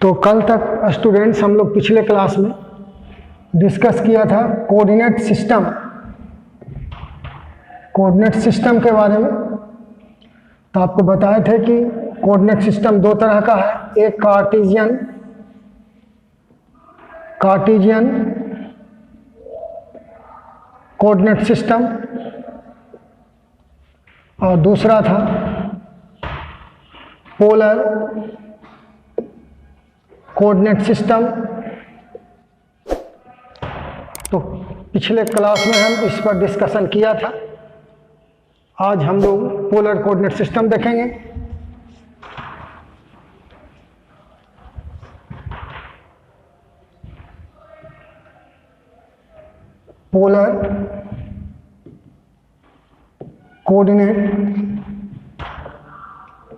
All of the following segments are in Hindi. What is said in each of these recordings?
तो कल तक स्टूडेंट्स हम लोग पिछले क्लास में डिस्कस किया था कोऑर्डिनेट सिस्टम के बारे में। तो आपको बताए थे कि कोऑर्डिनेट सिस्टम दो तरह का है, एक कार्टेशियन कोऑर्डिनेट सिस्टम और दूसरा था पोलर कोऑर्डिनेट सिस्टम। तो पिछले क्लास में हम इस पर डिस्कशन किया था। आज हम लोग पोलर कोऑर्डिनेट सिस्टम देखेंगे। पोलर कोऑर्डिनेट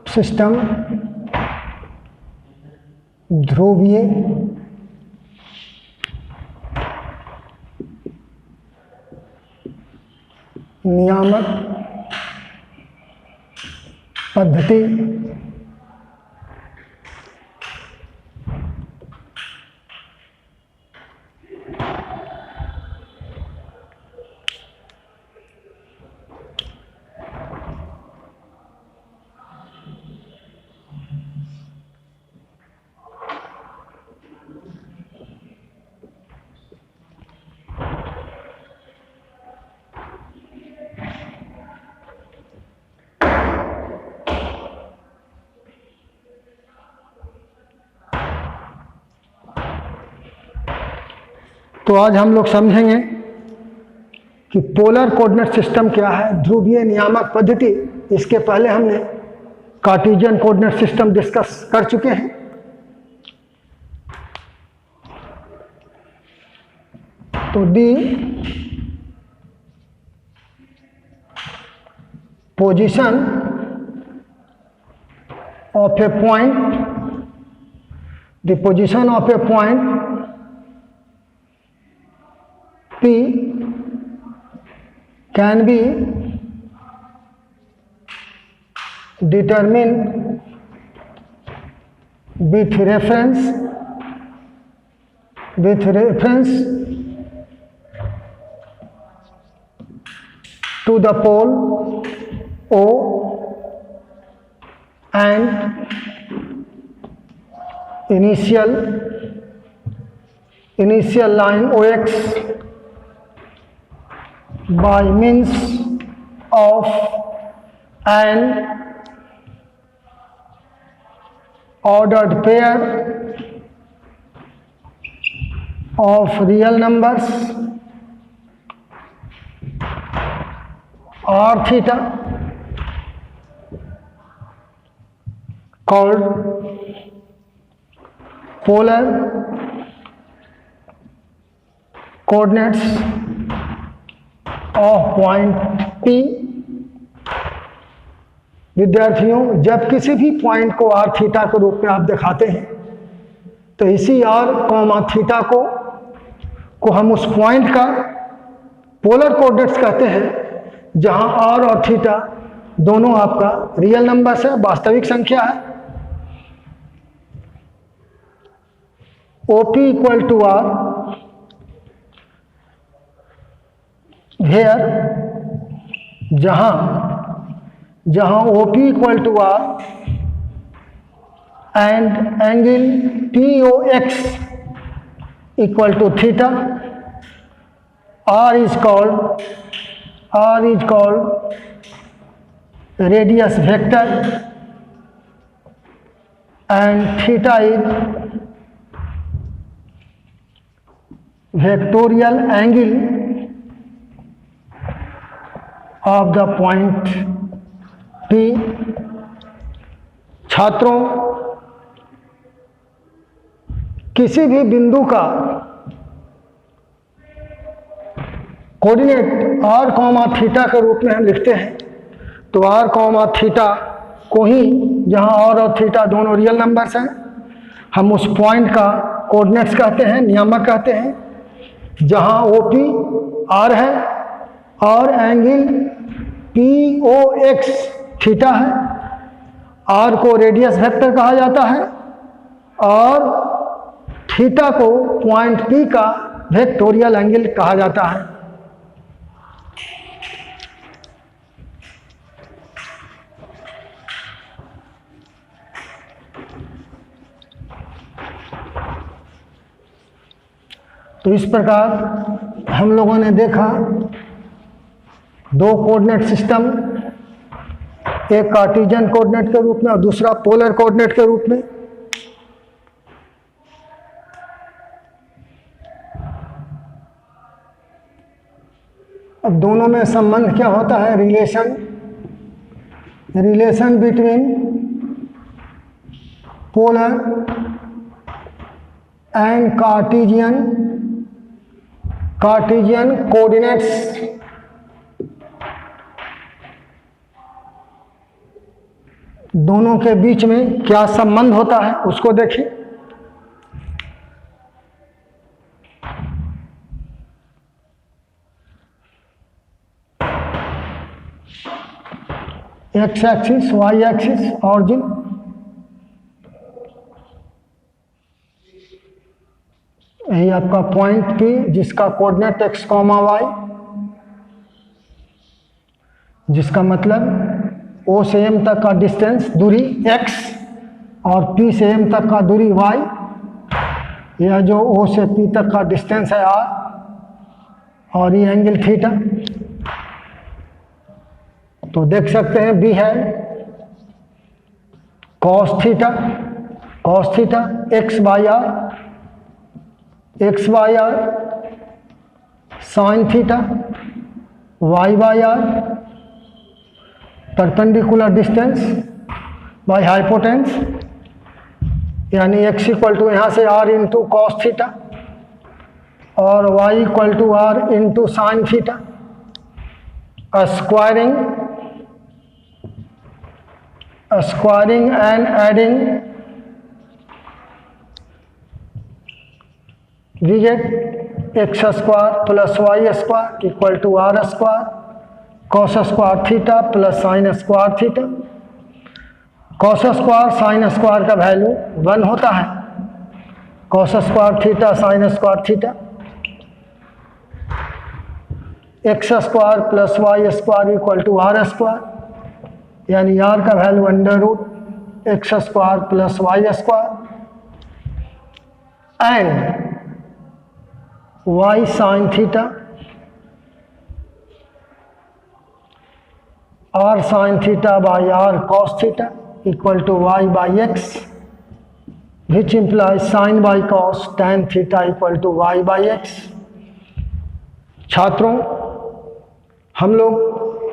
सिस्टम ध्रुवीय नियामक पद्धति तो आज हम लोग समझेंगे कि पोलर कोऑर्डिनेट सिस्टम क्या है, ध्रुवीय नियामक पद्धति। इसके पहले हमने कार्टेशियन कोऑर्डिनेट सिस्टम डिस्कस कर चुके हैं। तो the position of a point P can be determined with reference to the pole O and initial line OX by means of an ordered pair of real numbers r theta called polar coordinates of point P। विद्यार्थियों, जब किसी भी पॉइंट को r थीटा के रूप में आप दिखाते हैं तो इसी r कॉमा थीटा को हम उस पॉइंट का पोलर कोऑर्डिनेट्स कहते हैं, जहां r और थीटा दोनों आपका रियल नंबर्स है, वास्तविक संख्या है। OP equal to r here जहां OP equal to R and angle POX equal to theta, R is called radius vector and theta is vectorial angle of the point P। छात्रों, किसी भी बिंदु का कोऑर्डिनेट r कॉमा थीटा के रूप में हम लिखते हैं तो r कॉमा थीटा को ही, जहां r और थीटा दोनों रियल नंबर्स हैं, हम उस पॉइंट का कोऑर्डिनेट्स कहते हैं, नियामक कहते हैं, जहां OP r है और एंगल POX थीटा है। R को रेडियस वेक्टर कहा जाता है और थीटा को पॉइंट P का वेक्टोरियल एंगल कहा जाता है। तो इस प्रकार हम लोगों ने देखा दो कोऑर्डिनेट सिस्टम, एक कार्टेशियन कोऑर्डिनेट के रूप में और दूसरा पोलर कोऑर्डिनेट के रूप में। अब दोनों में संबंध क्या होता है? Relation between polar and Cartesian coordinates. दोनों के बीच में क्या संबंध होता है उसको देखिए। X axis, y axis, origin, यही आपका पॉइंट P जिसका कोऑर्डिनेट x, y, जिसका मतलब O से M तक का डिस्टेंस दूरी x और P से M तक का दूरी y, यह जो O से P तक का डिस्टेंस है r, और ये एंगल थीटा। तो देख सकते हैं B है cos theta x by r, sine theta y by r, perpendicular distance by hypotenuse, यानी x इक्वल टू यहाँ से r इंटू कॉस थीटा और y equal to r into sine theta, squaring and adding, we get x square plus y square equal to r square cos square theta plus sine square theta. Cos square sine square का वैल्यू 1 होता है, cos square theta sine square theta. X square plus y square equal to r square, यानी आर का value under root x square plus y square and y sine theta r sine theta by r cos theta equal to y by x, which implies sine by cos tan theta equal to y by x. छात्रों, हम लोग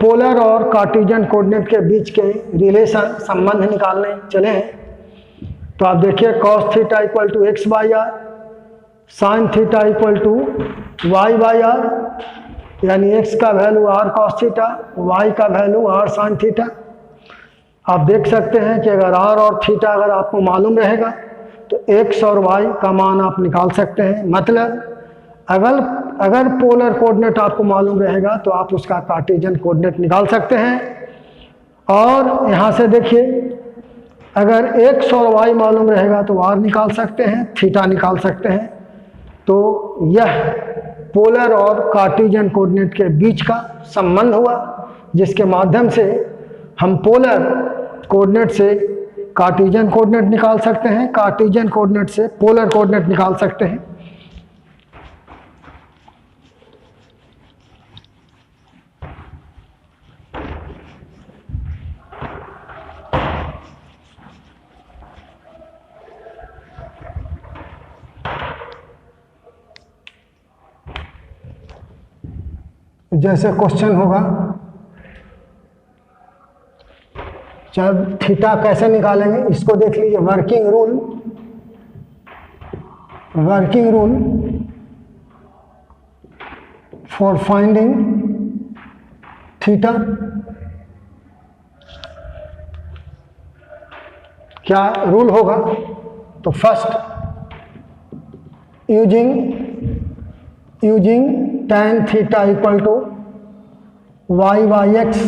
पोलर और कार्टेशियन कोऑर्डिनेट के बीच के रिलेशन संबंध निकालने चले हैं। तो आप देखिए cos theta equal to x by r, sine theta equal to y by r, यानी x का value r cos theta, y का वैल्यू r साइन थीटा। आप देख सकते हैं कि अगर r और थीटा अगर आपको मालूम रहेगा तो x और y का मान आप निकाल सकते हैं। मतलब अगर पोलर कोऑर्डिनेट आपको मालूम रहेगा तो आप उसका कार्टेशियन कोऑर्डिनेट निकाल सकते हैं। और यहाँ से देखिए, अगर x और y मालूम रहेगा तो r निकाल सकते हैं, थीटा निकाल सकते हैं। तो यह पोलर और कार्टेशियन कोऑर्डिनेट के बीच का संबंध हुआ, जिसके माध्यम से हम पोलर कोऑर्डिनेट से कार्टेशियन कोऑर्डिनेट निकाल सकते हैं, कार्टेशियन कोऑर्डिनेट से पोलर कोऑर्डिनेट निकाल सकते हैं। जैसे क्वेश्चन होगा, जब थीटा कैसे निकालेंगे इसको देख लीजिए। Working rule for finding theta. क्या रूल होगा? तो first using tan theta equal to y by x,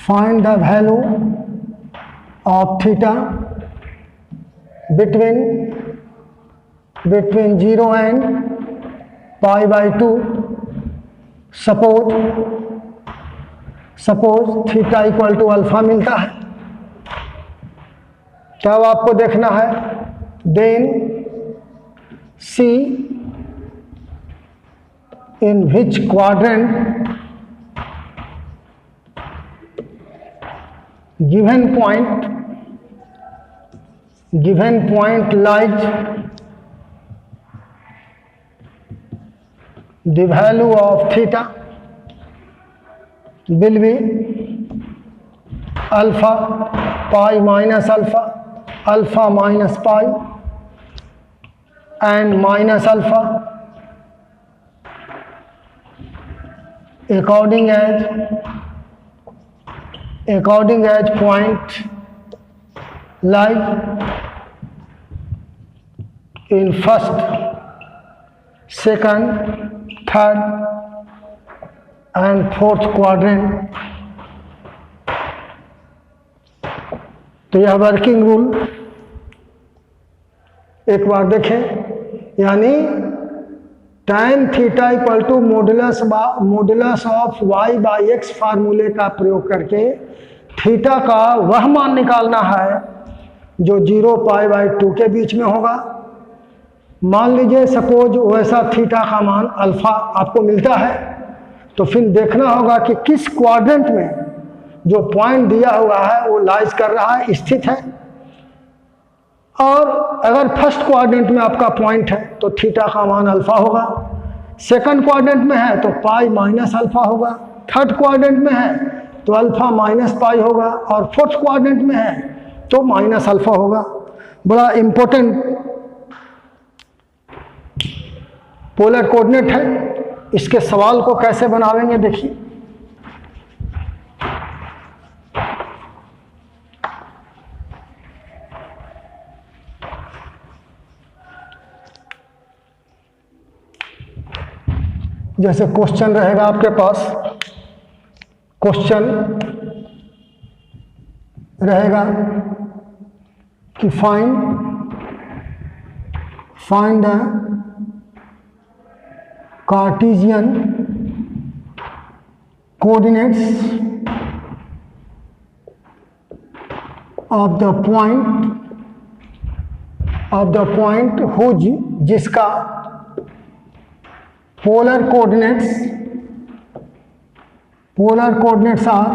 find the value of theta between 0 and pi by 2. Suppose theta equal to alpha मिलता है, क्या वो आपको देखना है? Then see in which quadrant given point lies the value of theta will be alpha, pi minus alpha, alpha minus pi and minus alpha according as point lie in first, second, third and fourth quadrant. तो यह वर्किंग रूल एक बार देखें, यानी tan theta equal to modulus of y by x फार्मूले का प्रयोग करके थीटा का वह मान निकालना है जो 0 पाई बाई 2 के बीच में होगा। मान लीजिए सपोज वैसा थीटा का मान अल्फा आपको मिलता है, तो फिर देखना होगा कि किस क्वाड्रेंट में जो पॉइंट दिया हुआ है वो लाइज कर रहा है, स्थित है। और अगर फर्स्ट क्वाड्रेंट में आपका पॉइंट है तो थीटा का मान अल्फा होगा, सेकंड क्वाड्रेंट में है तो पाई माइनस अल्फा होगा, थर्ड क्वाड्रेंट में है तो अल्फा माइनस पाई होगा और फोर्थ क्वाड्रेंट में है तो माइनस अल्फा होगा। बड़ा इंपॉर्टेंट पोलर कोऑर्डिनेट है। इसके सवाल को कैसे बनावेंगे देखिए। जैसे क्वेश्चन रहेगा आपके पास, क्वेश्चन रहेगा कि find the cartesian coordinates of the point whose, जिसका polar coordinates are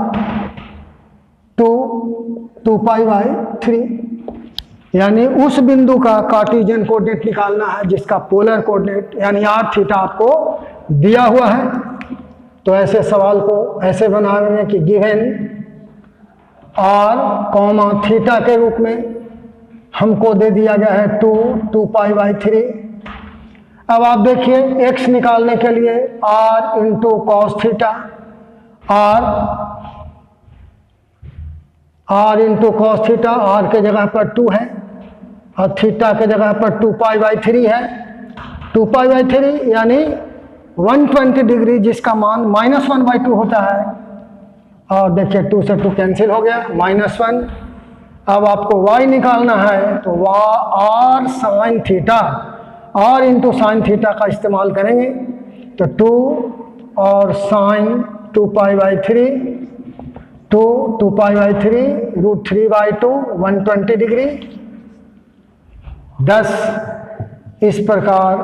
2 pi by 3, यानी उस बिंदु का कार्टेशियन कोऑर्डिनेट निकालना है जिसका पोलर कोऑर्डिनेट यानी r थीटा आपको दिया हुआ है। तो ऐसे सवाल को ऐसे बनाएंगे कि गिवन r कॉमा थीटा के रूप में हमको दे दिया गया है 2 पाई बाई 3। अब आप देखिए x निकालने के लिए r into cos theta, r into cos theta, r के जगह पर 2 है और थीटा के जगह पर 2 पाई बाई 3 है। 2 पाई बाई 3 यानी 120 डिग्री, जिसका मान -1/2 होता है। और देखिए 2 से 2 कैंसिल हो गया, -1। अब आपको y निकालना है तो r sine theta, r into sine theta का इस्तेमाल करेंगे तो 2 और sine 2 pi by 3, 2 pi by 3 √3/2 120 degree. 10 इस प्रकार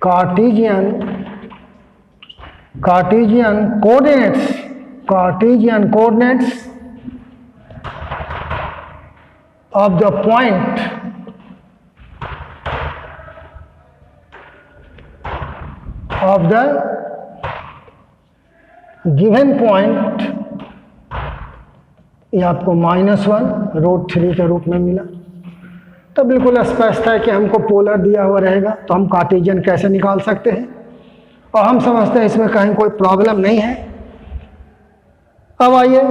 cartesian coordinates of the point of the given point, ये आपको -1/√3 के रूप में मिला। तो बिल्कुल स्पष्ट है कि हमको पोलर दिया हुआ रहेगा तो हम कार्टेशियन कैसे निकाल सकते हैं, और हम समझते हैं इसमें कहीं कोई प्रॉब्लम नहीं है। अब आइए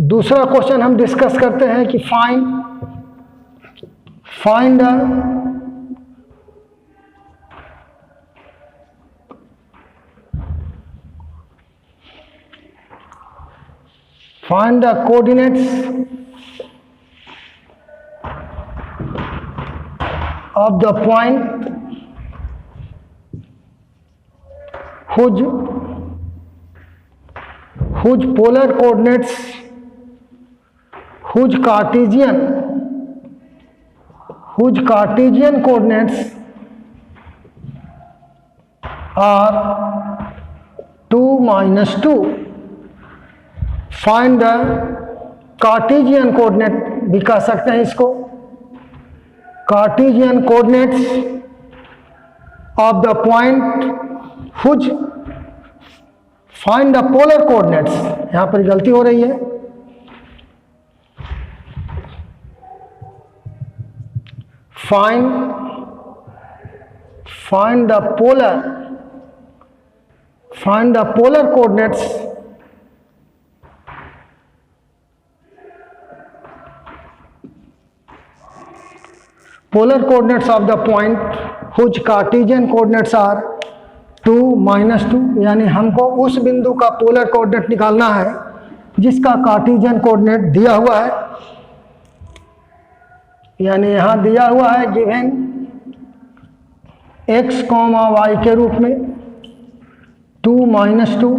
दूसरा क्वेश्चन हम डिस्कस करते हैं कि find the coordinates of the point whose polar coordinates, whose Cartesian coordinates are 2, -2. Find the Cartesian coordinate भी कह सकते हैं इसको, Cartesian coordinates of the point whose, find the polar coordinates, यहां पर गलती हो रही है, find the polar coordinates of the point whose Cartesian coordinates are 2, -2, यानी हमको उस बिंदु का पोलर कोऑर्डिनेट निकालना है जिसका कार्टेशियन कोऑर्डिनेट दिया हुआ है, यानी यहां दिया हुआ है गिवन x, y के रूप में 2, -2,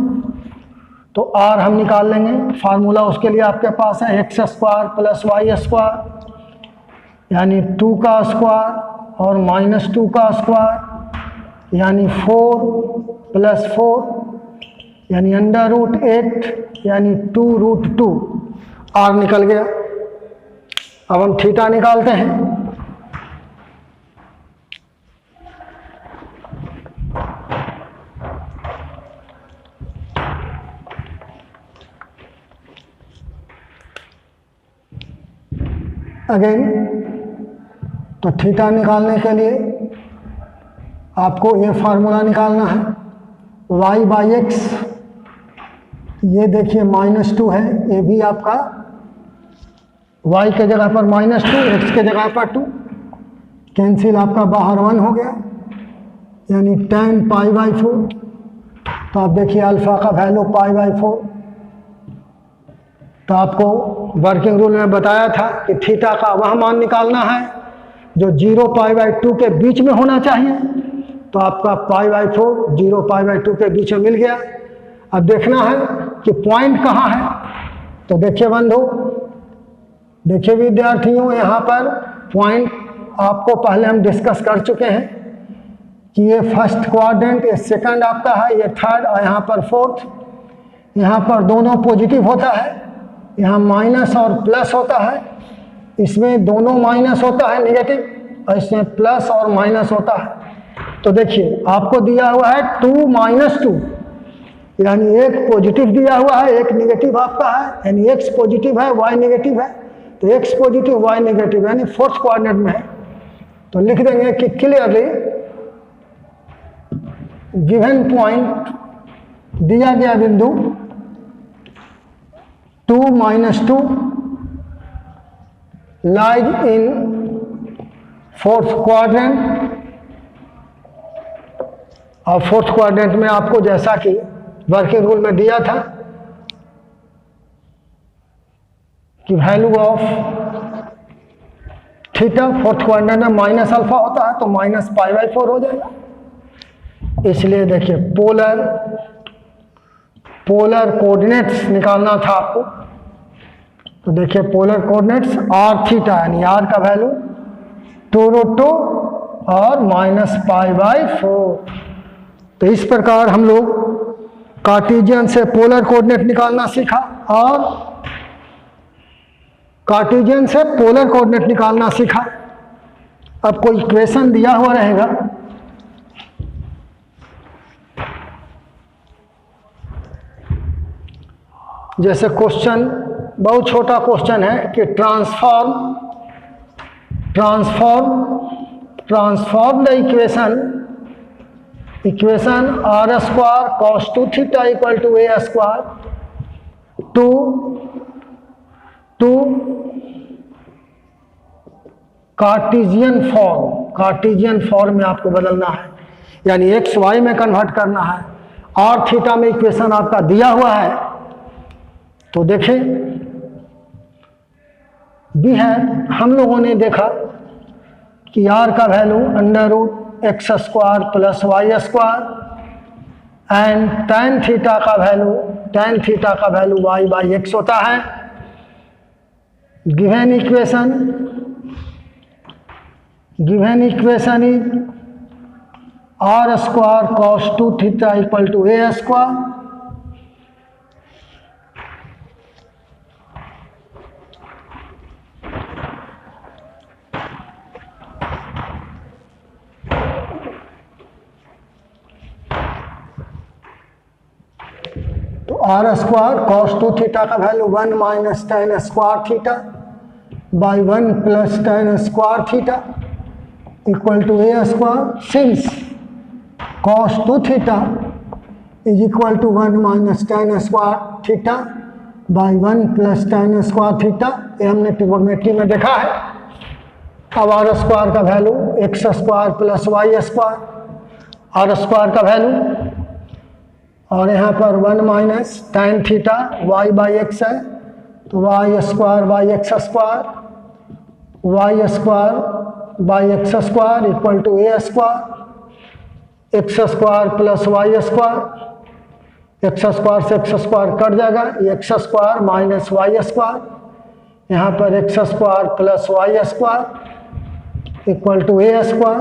तो r हम निकाल लेंगे। फार्मूला उसके लिए आपके पास है x² + y² यानी 2 का स्क्वायर और -2 का स्क्वायर यानी 4 + 4 यानी √8 यानी 2√2, r निकल गया। अब हम थीटा निकालते हैं। अगेन तो थीटा निकालने के लिए आपको ये फार्मूला निकालना है, y/x, ये देखिए -2 है, ये भी आपका y के जगह पर -2, x के जगह पर 2, कैंसिल आपका बाहर 1 हो गया यानी tan π/4। तो आप देखिए अल्फा का वैल्यू π/4, तो आपको वर्किंग रूल में बताया था कि थीटा का वह मान निकालना है जो 0 π/2 के बीच में होना चाहिए, तो आपका π/4 0 π/2 के बीच में मिल गया। अब देखना है कि पॉइंट कहाँ है, तो देखिए बंधु, देखिए विद्यार्थियों, यहाँ पर पॉइंट आपको पहले हम डिस्कस कर चुके हैं कि ये फर्स्ट क्वाड्रेंट, ये सेकंड आपका है, ये थर्ड और यहाँ पर फोर्थ। यहाँ पर दोनों पॉजिटिव होता है, यहाँ माइनस और प्लस होता है, इसमें दोनों माइनस होता है नेगेटिव, और इसमें प्लस और माइनस होता है। तो देखिए आपको दिया हुआ है 2 -2, यानी एक पॉजिटिव दिया हुआ है, एक नेगेटिव आपका है, यानी x पॉजिटिव है y नेगेटिव है, तो x पॉजिटिव y नेगेटिव यानी फोर्थ क्वाड्रेंट में है। तो लिख देंगे कि क्लियरली गिवन पॉइंट, दिया गया बिंदु 2 -2 लाइज इन फोर्थ क्वाड्रेंट, और फोर्थ क्वाड्रेंट में आपको जैसा कि वर्किंग रूल में दिया था कि value of theta fourth quadrant में -α होता है, तो -π/4 हो जाएगा। इसलिए देखिए पोलर कोऑर्डिनेट्स निकालना था आपको, तो देखिए पोलर कोऑर्डिनेट्स r थीटा यानी r का वैल्यू 2√2 और -π/4। तो इस प्रकार हम लोग कार्टेशियन से पोलर कोऑर्डिनेट निकालना सीखा, और कार्टेशियन से पोलर कोऑर्डिनेट निकालना सीखा। अब कोई इक्वेशन दिया हुआ रहेगा, जैसे क्वेश्चन बहुत छोटा क्वेश्चन है कि transform the equation r² cos 2 theta = a² to cartesian form में आपको बदलना है, यानी x y में कन्वर्ट करना है। r थीटा में इक्वेशन आपका दिया हुआ है, तो देखें भी है, हम लोगों ने देखा कि आर का value √x² + y² and tan theta का वैल्यू y/x होता है। Given equation is r² cos 2θ = a²। तो r² cos 2θ का value 1 - tan square θ/1 + tan square θ = a²। Since cos 2θ = 1 - tan square θ/1 + tan square θ, ये हमने ट्रिग्नोमेट्री में देखा है। अब r² का वैल्यू x² + y², r² का वैल्यू, और यहाँ पर 1 - tan थीटा y/x है, तो y² y/x² y² x² a², x² + y², x² से x² कट जाएगा, ये x² - y², यहाँ पर x² + y² a²,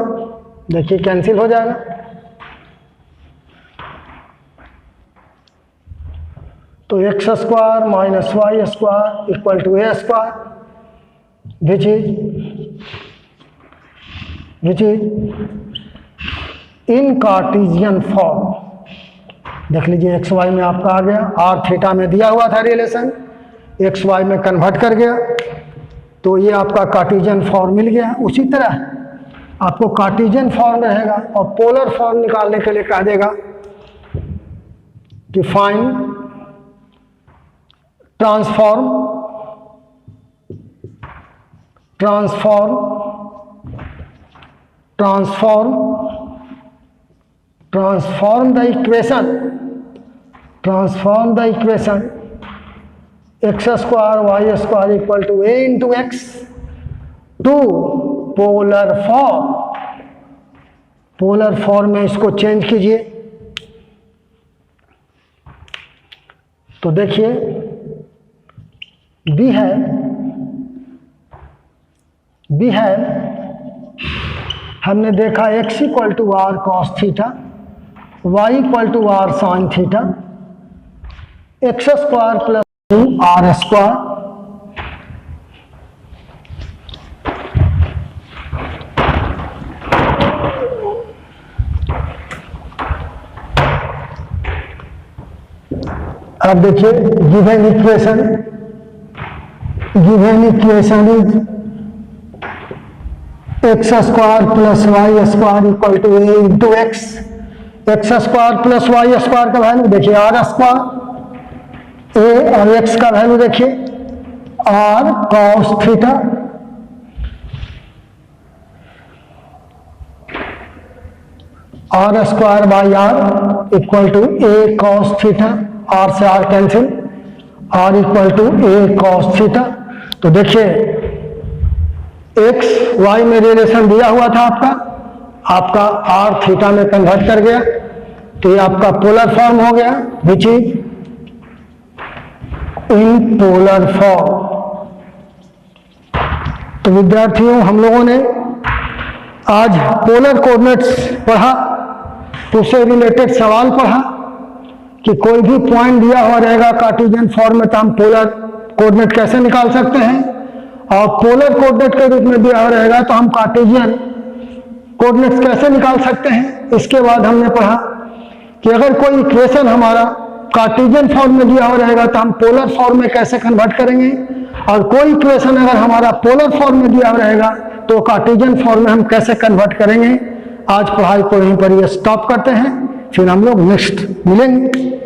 देखिए कैंसिल हो जाएगा। तो x² - y² = a², which is in Cartesian form. देख लीजिए xy में आपका आ गया, r थीटा में दिया हुआ था रिलेशन, xy में कन्वर्ट कर गया, तो ये आपका कार्टेशियन फॉर्म मिल गया। उसी तरह आपको कार्टेशियन फॉर्म रहेगा और पोलर फॉर्म निकालने के लिए कह देगा कि find transform the equation x² y² = a × x to polar form में इसको चेंज कीजिए। तो देखिए बी है हमने देखा x = r cos θ, y = r sin θ, x² + r²। अब देखिए given equation is x² + y² = a × x। x² + y² का वैल्यू देखिए r², a और x का वैल्यू देखिए r cos θ, r² / r = a cos θ, r से r cancel, r = a cos θ। तो देखिए x y में रिलेशन दिया हुआ था आपका r थीटा में कन्वर्ट कर गया, तो ये आपका पोलर फॉर्म हो गया, which is in polar form. तो विद्यार्थियों हम लोगों ने आज पोलर कोऑर्डिनेट्स पढ़ा, उससे रिलेटेड सवाल पढ़ा कि कोई भी पॉइंट दिया हुआ रहेगा कार्टेशियन फॉर्म में तो हम पोलर कोऑर्डिनेट कैसे निकाल सकते हैं, और पोलर कोऑर्डिनेट के रूप में दिया हुआ रहेगा तो हम कार्टेशियन कोऑर्डिनेट्स कैसे निकाल सकते हैं। इसके बाद हमने पढ़ा कि अगर कोई इक्वेशन हमारा कार्टेशियन फॉर्म में दिया हुआ रहेगा तो हम पोलर फॉर्म में कैसे कन्वर्ट करेंगे, और कोई इक्वेशन अगर हमारा पोलर फॉर्म में दिया हुआ रहेगा तो कार्टेशियन फॉर्म में हम कैसे कन्वर्ट करेंगे। आज पढ़ाई को यहीं पर ये स्टॉप करते हैं, फिर हम लोग नेक्स्ट मिलेंगे।